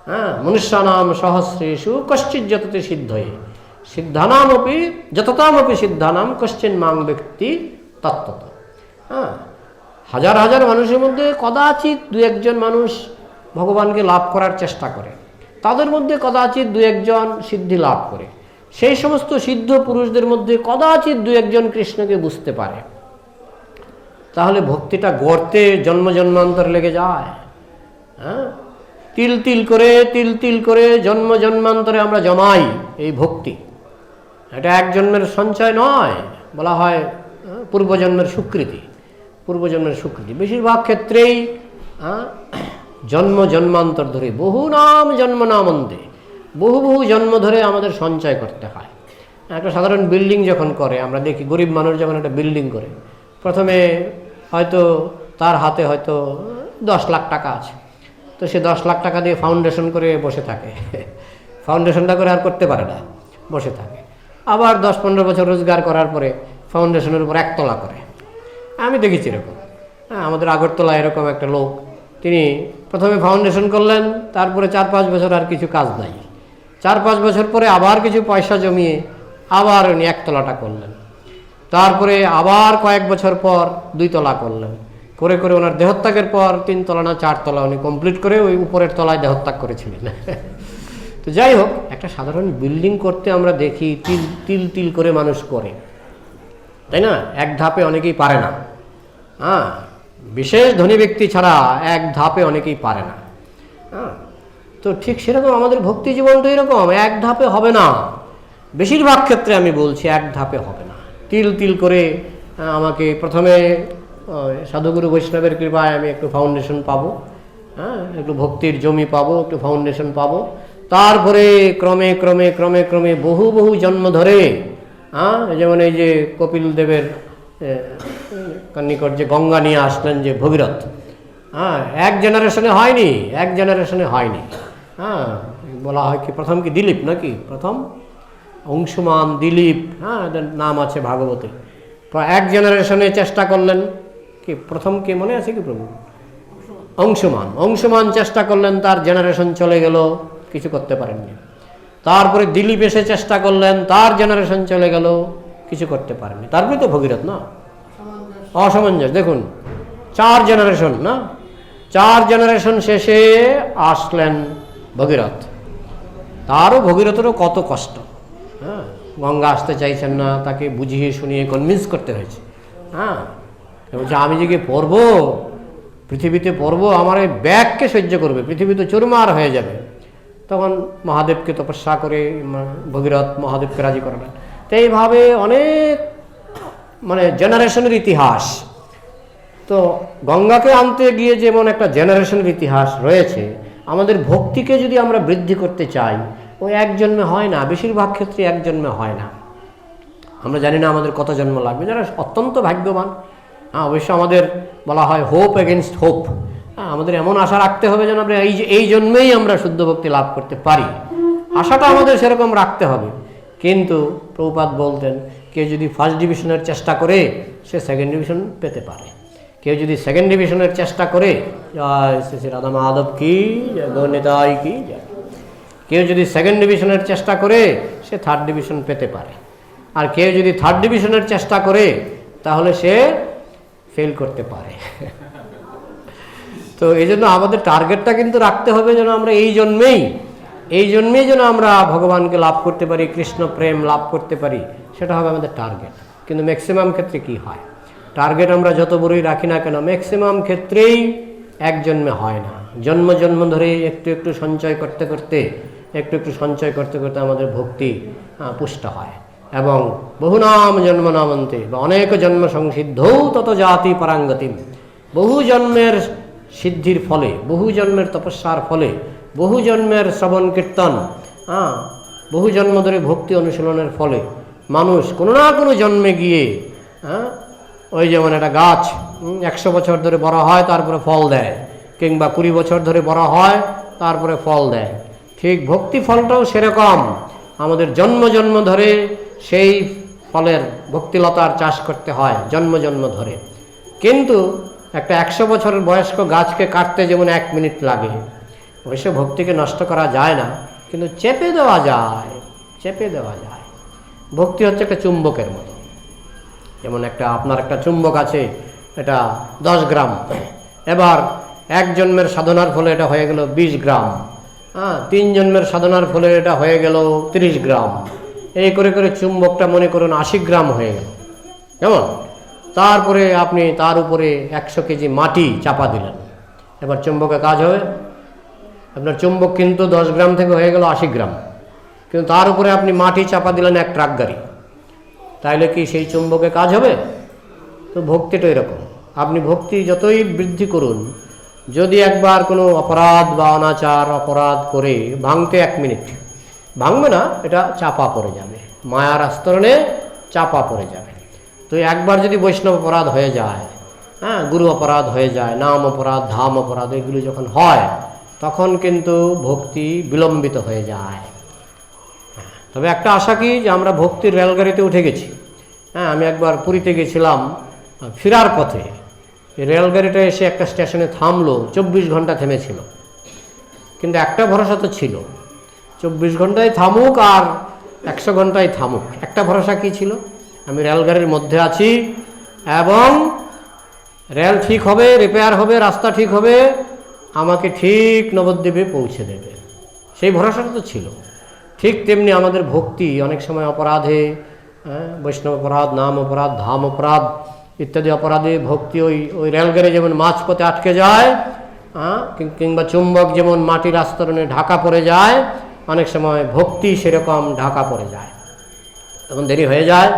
হ্যাঁ, মনুষ্যানাম সহস্রেষু কশ্চিৎ যততে সিদ্ধয়ে সিদ্ধানামপি যততামপি সিদ্ধানাম কশ্চিন মাং ব্যক্তি তত্ত্বত। হ্যাঁ, হাজার হাজার মানুষের মধ্যে কদাচিৎ দু একজন মানুষ ভগবানকে লাভ করার চেষ্টা করে, তাদের মধ্যে কদাচিৎ দু একজন সিদ্ধি লাভ করে, সেই সমস্ত সিদ্ধ পুরুষদের মধ্যে কদাচিৎ দু একজন কৃষ্ণকে বুঝতে পারে। তাহলে ভক্তিটা গড়তে জন্ম জন্মান্তর লেগে যায়। হ্যাঁ, তিল তিল করে জন্ম জন্মান্তরে আমরা জমাই এই ভক্তি। এটা এক জন্মের সঞ্চয় নয়, বলা হয় পূর্বজন্মের স্বীকৃতি। বেশিরভাগ ক্ষেত্রেই জন্ম জন্মান্তর ধরে বহু নাম জন্ম নামন্দে বহু বহু জন্ম ধরে আমাদের সঞ্চয় করতে হয়। একটা সাধারণ বিল্ডিং যখন করে, আমরা দেখি গরিব মানুষ যখন একটা বিল্ডিং করে, প্রথমে হয়তো তার হাতে হয়তো 10 লাখ টাকা আছে, তো সে 10 লাখ টাকা দিয়ে ফাউন্ডেশন করে বসে থাকে। ফাউন্ডেশনটা করে আর করতে পারে না, বসে থাকে। আবার 10-15 বছর রোজগার করার পরে ফাউন্ডেশনের উপর 1 তলা করে। আমি দেখেছি এরকম। হ্যাঁ, আমাদের আগরতলায় এরকম একটা লোক, তিনি প্রথমে ফাউন্ডেশন করলেন, তারপরে 4-5 বছর আর কিছু কাজ নাই, 4-5 বছর পরে আবার কিছু পয়সা জমিয়ে আবার উনি 1 তলাটা করলেন, তারপরে আবার কয়েক বছর পর 2 তলা করলেন, করে করে ওনার দেহত্যাগের পর 3 তলা না 4 তলা উনি কমপ্লিট করে ওই উপরের তলায় দেহত্যাগ করেছিলেন। তো যাই হোক, একটা সাধারণ বিল্ডিং করতে আমরা দেখি তিল করে মানুষ করে, তাই না? এক ধাপে অনেকেই পারে না। হ্যাঁ, বিশেষ ধনী ব্যক্তি ছাড়া এক ধাপে অনেকেই পারে না। হ্যাঁ, তো ঠিক সেরকম আমাদের ভক্তি জীবনটা এরকম, এক ধাপে হবে না। বেশিরভাগ ক্ষেত্রে আমি বলছি এক ধাপে হবে না। তিল করে আমাকে প্রথমে সাধুগুরু বৈষ্ণবের কৃপায় আমি একটু ফাউন্ডেশন পাবো, হ্যাঁ, একটু ভক্তির জমি পাবো, একটু ফাউন্ডেশন পাবো, তারপরে ক্রমে ক্রমে ক্রমে ক্রমে বহু বহু জন্ম ধরে, হ্যাঁ, যেমন এই যে কপিল দেবের নিকট যে গঙ্গা নিয়ে আসলেন যে ভগীরথ, হ্যাঁ, এক জেনারেশনে হয়নি। হ্যাঁ, বলা হয় কি প্রথম কি দিলীপ নাকি, প্রথম অংশুমান দিলীপ, হ্যাঁ, এদের নাম আছে ভাগবতে। এক জেনারেশনে চেষ্টা করলেন, কি প্রথম কে মনে আছে কি প্রভু? অংশুমান চেষ্টা করলেন, তার জেনারেশন চলে গেল, কিছু করতে পারেননি। তারপরে দিলীপ এসে চেষ্টা করলেন, তার জেনারেশন চলে গেল, কিছু করতে পারেননি। তারপরে তো ভগীরথ না, অসামঞ্জস্য। দেখুন 4 জেনারেশন না, 4 জেনারেশন শেষে আসলেন ভগীরথ। ভগীরথেরও কত কষ্ট। হ্যাঁ, গঙ্গা আসতে চাইছেন না, তাকে বুঝিয়ে শুনিয়ে কনভিন্স করতে হয়েছে। হ্যাঁ, বলছে আমি যে গিয়ে পড়বো, পৃথিবীতে পড়বো, আমার এই ব্যাগকে সহ্য করবে, পৃথিবী তো চুরমার হয়ে যাবে। তখন মহাদেবকে তপস্যা করে ভগীরথ মহাদেবকে রাজি করালেন। তো এইভাবে অনেক জেনারেশনের ইতিহাস। তো গঙ্গাকে আনতে গিয়ে যেমন একটা জেনারেশনের ইতিহাস রয়েছে, আমাদের ভক্তিকে যদি আমরা বৃদ্ধি করতে চাই, ওই এক জন্মে হয় না, বেশিরভাগ ক্ষেত্রে এক জন্মে হয় না। আমরা জানি না আমাদের কত জন্ম লাগবে। যারা অত্যন্ত ভাগ্যবান, হ্যাঁ, অবশ্য আমাদের বলা হয় হোপ এগেনস্ট হোপ। হ্যাঁ, আমাদের এমন আশা রাখতে হবে যেন আমরা এই জন্মেই আমরা শুদ্ধ ভক্তি লাভ করতে পারি, আশাটা আমাদের সেরকম রাখতে হবে। কিন্তু প্রভুপাদ বলতেন, কেউ যদি ফার্স্ট ডিভিশনের চেষ্টা করে সে সেকেন্ড ডিভিশন পেতে পারে, কেউ যদি সেকেন্ড ডিভিশনের চেষ্টা করে, জয় শ্রী রাধা মাধব কি, গৌরনিতাই কি, কেউ যদি সেকেন্ড ডিভিশনের চেষ্টা করে সে থার্ড ডিভিশন পেতে পারে। আর কেউ যদি থার্ড ডিভিশনের চেষ্টা করে তাহলে সে ফেল করতে পারে। তো এই জন্য আমাদের টার্গেটটা কিন্তু রাখতে হবে যেন আমরা এই জন্মেই যেন আমরা ভগবানকে লাভ করতে পারি, কৃষ্ণ প্রেম লাভ করতে পারি, সেটা হবে আমাদের টার্গেট। কিন্তু ম্যাক্সিমাম ক্ষেত্রে কি হয়, টার্গেট আমরা যত বড়ই রাখি না কেন, ম্যাক্সিমাম ক্ষেত্রেই এক জন্মে হয় না। জন্ম ধরে একটু সঞ্চয় করতে করতে আমাদের ভক্তি পুষ্ট হয়। এবং বহুনাম জন্ম নামন্তে বা অনেক জন্ম সংসিদ্ধৌ তত জাতি পরাঙ্গতিম। বহু জন্মের সিদ্ধির ফলে, বহু জন্মের তপস্যার ফলে, বহু জন্মের শ্রবণ কীর্তন, বহু জন্ম ধরে ভক্তি অনুশীলনের ফলে মানুষ কোনো না কোনো জন্মে গিয়ে, ওই যেমন একটা গাছ 100 বছর ধরে বড় হয় তারপরে ফল দেয়, কিংবা 20 বছর ধরে বড় হয় তারপরে ফল দেয়, ঠিক ভক্তি ফলটাও সেরকম। আমাদের জন্ম জন্ম ধরে সেই ফলের ভক্তিলতার চাষ করতে হয়, জন্ম জন্ম ধরে। কিন্তু একটা 100 বছরের বয়স্ক গাছকে কাটতে যেমন 1 মিনিট লাগে, অবশ্য ভক্তিকে নষ্ট করা যায় না, কিন্তু চেপে দেওয়া যায়, চেপে দেওয়া যায়। ভক্তি হচ্ছে একটা চুম্বকের মতো। যেমন আপনার একটা চুম্বক আছে, এটা 10 গ্রাম, এবার 1 জন্মের সাধনার ফলে এটা হয়ে গেল 20 গ্রাম, 3 জন্মের সাধনার ফলে এটা হয়ে গেল 30 গ্রাম, এই করে করে চুম্বকটা মনে করুন 80 গ্রাম হয়ে গেল। কেমন? তারপরে আপনি তার উপরে 100 কেজি মাটি চাপা দিলেন, এবার চুম্বকে কাজ হবে? আপনার চুম্বক কিন্তু 10 গ্রাম থেকে হয়ে গেল 80 গ্রাম, কিন্তু তার উপরে আপনি মাটি চাপা দিলেন 1 ট্রাক গাড়ি, তাইলে কি সেই চুম্বকে কাজ হবে? তো ভক্তিটা এরকম। আপনি ভক্তি যতই বৃদ্ধি করুন, যদি একবার কোনো অপরাধ বা অনাচার অপরাধ করে ভাঙতে 1 মিনিট ভাঙবে না, এটা চাপা পড়ে যাবে, মায়ার আস্তরণে চাপা পড়ে যাবে। তো একবার যদি বৈষ্ণব অপরাধ হয়ে যায়, গুরু অপরাধ হয়ে যায়, নাম অপরাধ, ধাম অপরাধ, এগুলি যখন হয় তখন কিন্তু ভক্তি বিলম্বিত হয়ে যায়। তবে একটা আশা কি, যে আমরা ভক্তির রেলগাড়িতে উঠে গেছি। আমি একবার পুরীতে গেছিলাম, ফেরার পথে রেলগাড়িটা এসে একটা স্টেশনে থামলো, 24 ঘন্টা থেমেছিল, কিন্তু একটা ভরসা তো ছিল, 24 ঘন্টায় থামুক আর 100 ঘন্টায় থামুক, একটা ভরসা কি ছিল? আমি রেলগাড়ির মধ্যে আছি এবং রেল ঠিক হবে, রিপেয়ার হবে, রাস্তা ঠিক হবে, আমাকে ঠিক নবদ্বীপে পৌঁছে দেবে, সেই ভরসাটা তো ছিল। ঠিক তেমনি আমাদের ভক্তি অনেক সময় অপরাধে, বৈষ্ণব অপরাধ, নাম অপরাধ, ধাম অপরাধ ইত্যাদি অপরাধে ভক্তি ওই রেলগাড়ি যেমন মাঝপথে আটকে যায়, কিংবা চুম্বক যেমন মাটির আস্তরণে ঢাকা পড়ে যায়, অনেক সময় ভক্তি সেরকম ঢাকা পড়ে যায়, তখন দেরি হয়ে যায়,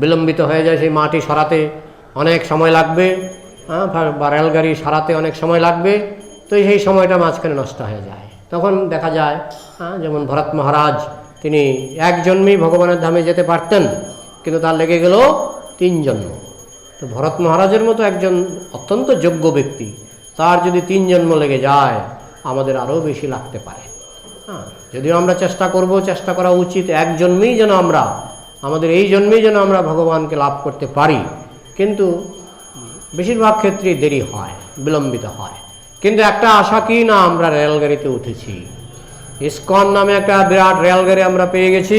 বিলম্বিত হয়ে যায়। সেই মাটি সরাতে অনেক সময় লাগবে, বা রেলগাড়ি সারাতে অনেক সময় লাগবে, তো সেই সময়টা মাঝখানে নষ্ট হয়ে যায়। তখন দেখা যায় যেমন ভরত মহারাজ, তিনি 1 জন্মেই ভগবানের ধামে যেতে পারতেন, কিন্তু তার লেগে গেল 3 জন্ম। তো ভরত মহারাজের মতো একজন অত্যন্ত যোগ্য ব্যক্তি, তার যদি 3 জন্ম লেগে যায়, আমাদের আরও বেশি লাগতে পারে। যদিও আমরা চেষ্টা করব, চেষ্টা করা উচিত 1 জন্মেই যেন আমাদের এই জন্মেই যেন আমরা ভগবানকে লাভ করতে পারি, কিন্তু বেশিরভাগ ক্ষেত্রেই দেরি হয়, বিলম্বিত হয়। কিন্তু একটা আশা কি না, আমরা রেলগাড়িতে উঠেছি, ইসকন নামে একটা বিরাট রেলগাড়ি আমরা পেয়ে গেছি,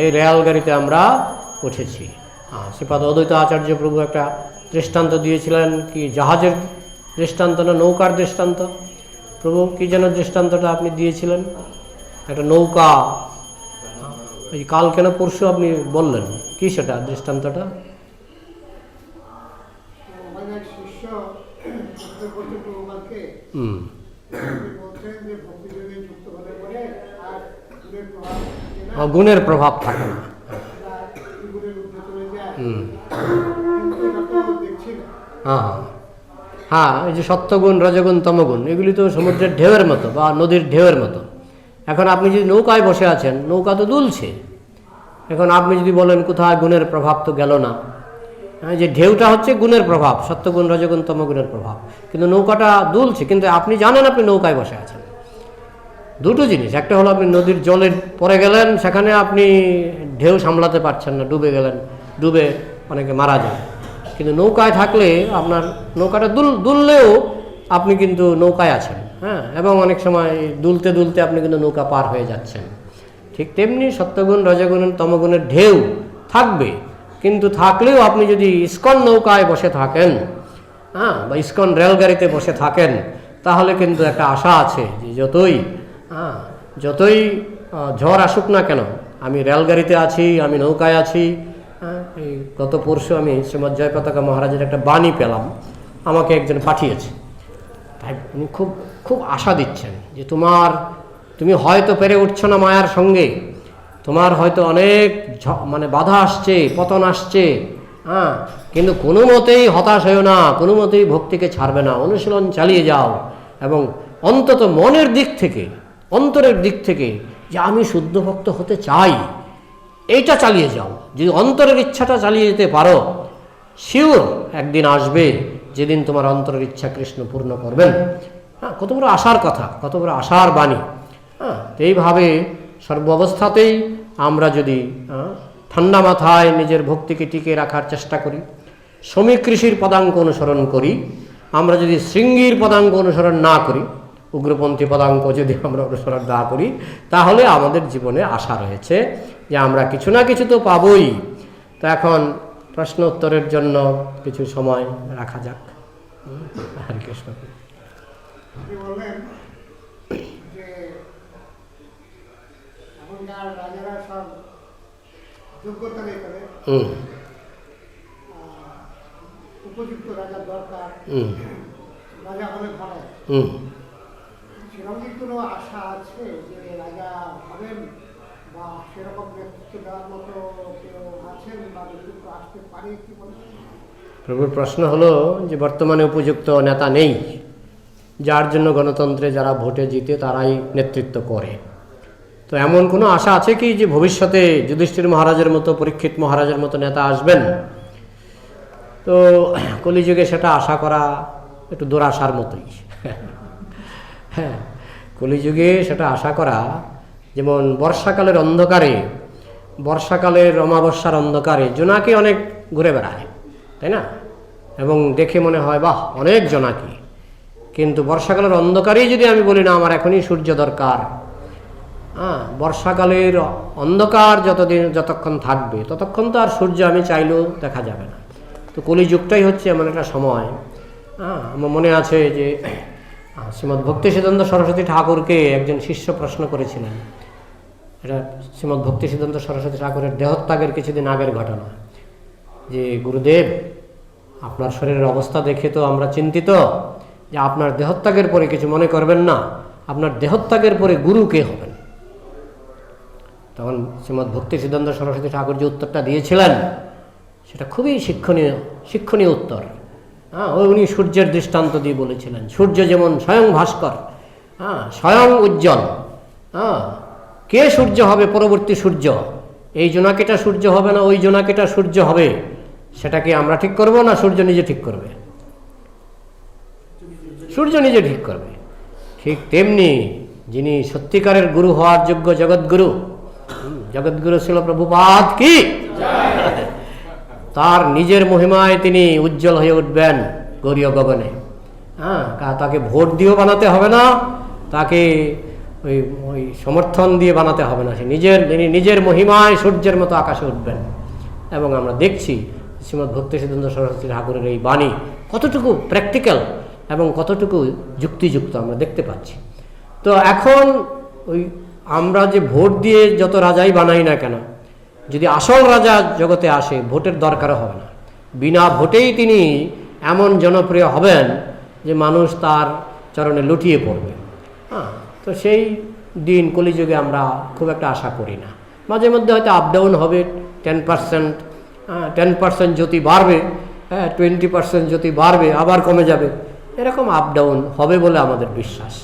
এই রেলগাড়িতে আমরা উঠেছি। শ্রীপাদ অদ্বৈত আচার্য প্রভু একটা দৃষ্টান্ত দিয়েছিলেন, কি জাহাজের দৃষ্টান্ত না নৌকার দৃষ্টান্ত? প্রভু কি যেন দৃষ্টান্তটা আপনি দিয়েছিলেন? একটা নৌকা, এই কাল কেন পরশু আপনি বললেন, কি সেটা দৃষ্টান্তটা? গুণের প্রভাব থাকে না। হ্যাঁ, এই যে সত্যগুণ, রজগুণ, তমগুণ, এগুলি তো সমুদ্রের ঢেউয়ের মতো বা নদীর ঢেউয়ের মতো। এখন আপনি যদি নৌকায় বসে আছেন, নৌকা তো দুলছে, এখন আপনি যদি বলেন কোথায় গুণের প্রভাব, তো গেল না। যে ঢেউটা হচ্ছে গুণের প্রভাব, সত্যগুণ, রজগুণ, তমগুণের প্রভাব, কিন্তু নৌকাটা দুলছে, কিন্তু আপনি জানেন আপনি নৌকায় বসে আছেন। দুটো জিনিস, একটা হলো আপনি নদীর জলে পড়ে গেলেন, সেখানে আপনি ঢেউ সামলাতে পারছেন না, ডুবে গেলেন, ডুবে অনেকে মারা যায়। কিন্তু নৌকায় থাকলে আপনার নৌকাটা দুললেও আপনি কিন্তু নৌকায় আছেন, এবং অনেক সময় দুলতে দুলতে আপনি কিন্তু নৌকা পার হয়ে যাচ্ছেন। ঠিক তেমনি সত্যগুণ, রজগুণ, তমগুণের ঢেউ থাকবে, কিন্তু থাকলেও আপনি যদি ইসকন নৌকায় বসে থাকেন, বা ইসকন রেলগাড়িতে বসে থাকেন, তাহলে কিন্তু একটা আশা আছে যে যতই ঝড় আসুক না কেন, আমি রেলগাড়িতে আছি, আমি নৌকায় আছি। এই গত পরশু আমি শ্রীমৎ জয়পতাকা মহারাজের একটা বাণী পেলাম, আমাকে একজন পাঠিয়েছে, তাই উনি খুব খুব আশা দিচ্ছেন যে তুমি হয়তো পেরে উঠছো না মায়ার সঙ্গে, তোমার হয়তো অনেক বাধা আসছে, পতন আসছে, কিন্তু কোনো মতেই হতাশ হয়েও না, কোনো মতেই ভক্তিকে ছাড়বে না, অনুশীলন চালিয়ে যাও, এবং অন্তত মনের দিক থেকে, অন্তরের দিক থেকে যে আমি শুদ্ধ ভক্ত হতে চাই, এইটা চালিয়ে যাও। যদি অন্তরের ইচ্ছাটা চালিয়ে যেতে পারো, শিওর একদিন আসবে যেদিন তোমার অন্তরের ইচ্ছা কৃষ্ণ পূর্ণ করবেন। কত বড় আশার কথা, কত বড় আশার বাণী। তো এইভাবে সর্ব অবস্থাতেই আমরা যদি ঠান্ডা মাথায় নিজের ভক্তিকে টিকে রাখার চেষ্টা করি, শ্রমিক ঋষির পদাঙ্ক অনুসরণ করি, আমরা যদি শৃঙ্গীর পদাঙ্ক অনুসরণ না করি, উগ্রপন্থী পদাঙ্ক যদি আমরা অনুসরণ না করি, তাহলে আমাদের জীবনে আশা রয়েছে যে আমরা কিছু না কিছু তো পাবই। তো এখন প্রশ্ন উত্তরের জন্য কিছু সময় রাখা যাক। হরে কৃষ্ণ। বললেন যে এখনকার রাজারা সব যোগ্যতা নেই করে, উপযুক্ত রাজার দরকার, রাজা হলে ভালো। সেরকম কি কোনো আশা আছে যে রাজা হবেন বা সেরকম নেতৃত্ব দেওয়ার মতো কেউ আছেন বা নেতৃত্ব আসতে পারে কি বলে? প্রভুর প্রশ্ন হলো যে বর্তমানে উপযুক্ত নেতা নেই, যার জন্য গণতন্ত্রে যারা ভোটে জিতে তারাই নেতৃত্ব করে। তো এমন কোনো আশা আছে কি যে ভবিষ্যতে যুধিষ্ঠির মহারাজের মতো, পরীক্ষিত মহারাজের মতো নেতা আসবেন? তো কলিযুগে সেটা আশা করা একটু দুরাশার মতোই। হ্যাঁ, কলিযুগে সেটা আশা করা যেমন বর্ষাকালের অন্ধকারে, বর্ষাকালের অমাবস্যার অন্ধকারে জোনাকি অনেক ঘুরে বেড়ায়, তাই না? এবং দেখে মনে হয় বাহ অনেক জোনাকি। কিন্তু বর্ষাকালের অন্ধকারেই যদি আমি বলি না আমার এখনই সূর্য দরকার, বর্ষাকালের অন্ধকার যতক্ষণ থাকবে ততক্ষণ তো আর সূর্য আমি চাইলেও দেখা যাবে না। তো কলিযুগটাই হচ্ছে এমন একটা সময়। আমার মনে আছে যে শ্রীমদ্ ভক্তি সিদ্ধান্ত সরস্বতী ঠাকুরকে একজন শিষ্য প্রশ্ন করেছিলেন। এটা শ্রীমদ্ ভক্তি সিদ্ধান্ত সরস্বতী ঠাকুরের দেহত্যাগের কিছুদিন আগের ঘটনা, যে গুরুদেব আপনার শরীরের অবস্থা দেখে তো আমরা চিন্তিত যে আপনার দেহত্যাগের পরে কিছু মনে করবেন না, আপনার দেহত্যাগের পরে গুরু কে হবেন? তখন শ্রীমদ্ ভক্তি সিদ্ধান্ত সরস্বতী ঠাকুর যে উত্তরটা দিয়েছিলেন সেটা খুবই শিক্ষণীয় উত্তর। উনি সূর্যের দৃষ্টান্ত দিয়ে বলেছিলেন, সূর্য যেমন স্বয়ং ভাস্কর, স্বয়ং উজ্জ্বল, কে সূর্য হবে পরবর্তী সূর্য? এই জোনাকিটা সূর্য হবে না ওই জোনাকিটা সূর্য হবে, সেটাকে আমরা ঠিক করব না সূর্য নিজে ঠিক করবে? সূর্য নিজে ঠিক করবে। ঠিক তেমনি যিনি সত্যিকারের গুরু হওয়ার যোগ্য জগৎগুরু, জগৎগুরু ছিল প্রভুপাদ কি, তার নিজের মহিমায় তিনি উজ্জ্বল হয়ে উঠবেন গৌরীয় গগনে। তাকে ভোট দিয়েও বানাতে হবে না, তাকে ওই সমর্থন দিয়ে বানাতে হবে না, তিনি নিজের মহিমায় সূর্যের মতো আকাশে উঠবেন। এবং আমরা দেখছি শ্রীমদ্ ভক্তি সিদ্ধান্ত সরস্বতী ঠাকুরের এই বাণী কতটুকু প্র্যাকটিক্যাল এবং কতটুকু যুক্তিযুক্ত আমরা দেখতে পাচ্ছি। তো এখন আমরা যে ভোট দিয়ে যত রাজাই বানাই না কেন, যদি আসল রাজা জগতে আসে ভোটের দরকারও হবে না, বিনা ভোটেই তিনি এমন জনপ্রিয় হবেন যে মানুষ তার চরণে লুটিয়ে পড়বে। তো সেই দিন কলিযুগে আমরা খুব একটা আশা করি না। মাঝে মধ্যে হয়তো আপ ডাউন হবে, 10% জ্যোতি বাড়বে, 20% জ্যোতি বাড়বে আবার কমে যাবে, এরকম আপ ডাউন হবে বলে আমাদের বিশ্বাস।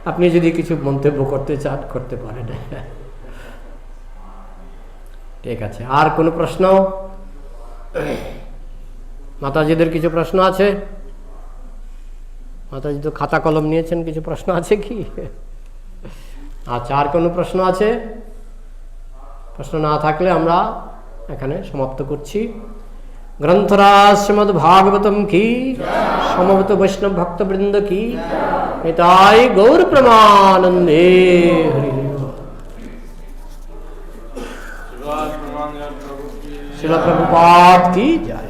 আপনি যদি কিছু মন্তব্য করতে চান করতে পারেন। ঠিক আছে, আর কোনো প্রশ্ন? মাতাজিদের কিছু প্রশ্ন আছে? মাতাজি তো খাতা কলম নিয়েছেন, কিছু প্রশ্ন আছে কি? আচ্ছা, আর কোনো প্রশ্ন আছে? প্রশ্ন না থাকলে আমরা এখানে সমাপ্ত করছি। গ্রন্থরাজ শ্রীমদ্ ভাগবতম কি, সমবেত বৈষ্ণব ভক্তবৃন্দ কি, নিতাই গৌর প্রেমানন্দে হরি। শিলা প্রভুপাদ কি জয়।